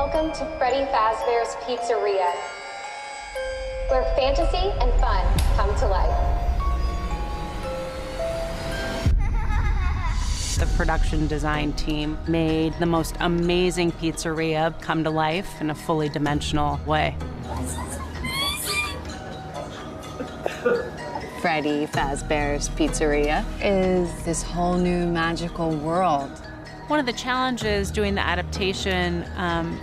Welcome to Freddy Fazbear's Pizzeria, where fantasy and fun come to life. The production design team made the most amazing pizzeria come to life in a fully dimensional way. Freddy Fazbear's Pizzeria is this whole new magical world. One of the challenges doing the adaptation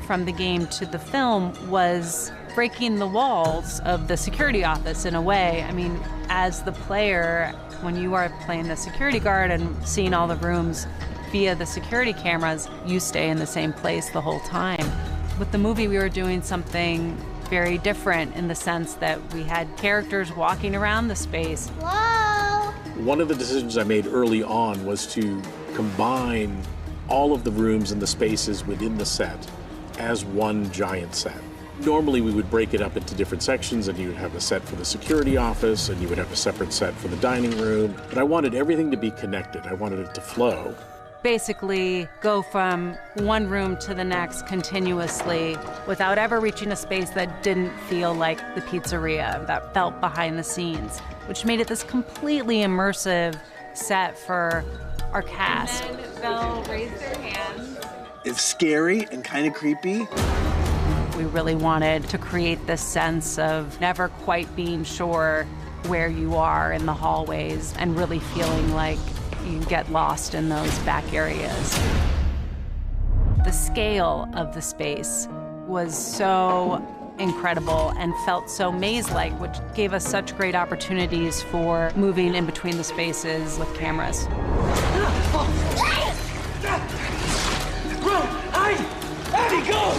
from the game to the film was breaking the walls of the security office in a way. I mean, as the player, when you are playing the security guard and seeing all the rooms via the security cameras, you stay in the same place the whole time. With the movie, we were doing something very different in the sense that we had characters walking around the space. Whoa! One of the decisions I made early on was to combine all of the rooms and the spaces within the set as one giant set. Normally we would break it up into different sections, and you would have a set for the security office and you would have a separate set for the dining room. But I wanted everything to be connected. I wanted it to flow. Basically go from one room to the next continuously without ever reaching a space that didn't feel like the pizzeria, that felt behind the scenes, which made it this completely immersive set for our cast. And then they'll raise their hands. It's scary and kind of creepy. We really wanted to create this sense of never quite being sure where you are in the hallways and really feeling like you get lost in those back areas. The scale of the space was so incredible and felt so maze-like, which gave us such great opportunities for moving in between the spaces with cameras. Run! Hide! Abby, go!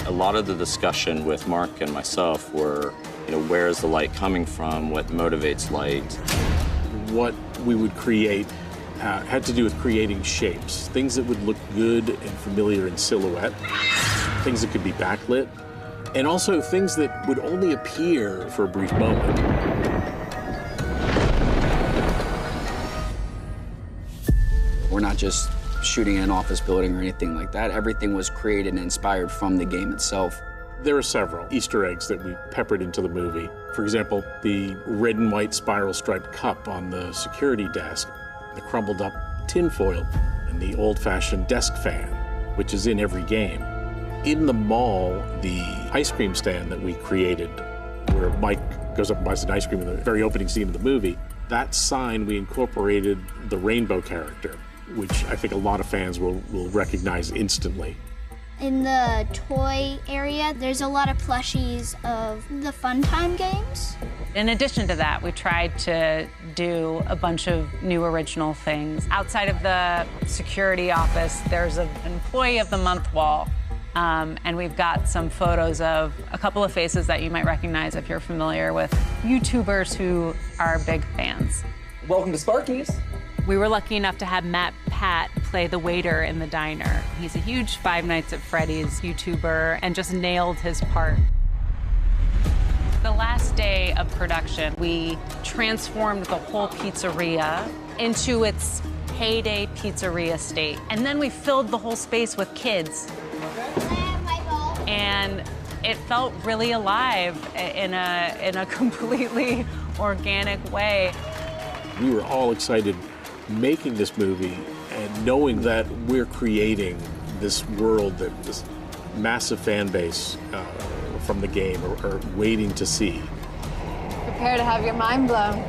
A lot of the discussion with Mark and myself were, where is the light coming from? What motivates light? What we would create had to do with creating shapes, things that would look good and familiar in silhouette, things that could be backlit, and also things that would only appear for a brief moment. We're not just shooting in an office building or anything like that. Everything was created and inspired from the game itself. There are several Easter eggs that we peppered into the movie. For example, the red and white spiral striped cup on the security desk, the crumbled up tinfoil, and the old-fashioned desk fan, which is in every game. In the mall, the ice cream stand that we created, where Mike goes up and buys an ice cream in the very opening scene of the movie, that sign we incorporated the rainbow character, which I think a lot of fans will recognize instantly. In the toy area, there's a lot of plushies of the Fun Time games. In addition to that, we tried to do a bunch of new original things. Outside of the security office, there's an Employee of the Month wall. And we've got some photos of a couple of faces that you might recognize if you're familiar with YouTubers who are big fans. Welcome to Sparky's. We were lucky enough to have Matt Pat play the waiter in the diner. He's a huge Five Nights at Freddy's YouTuber and just nailed his part. The last day of production, we transformed the whole pizzeria into its heyday pizzeria state. And then we filled the whole space with kids. And it felt really alive in a completely organic way. We were all excited making this movie and knowing that we're creating this world that this massive fan base from the game are waiting to see. Prepare to have your mind blown.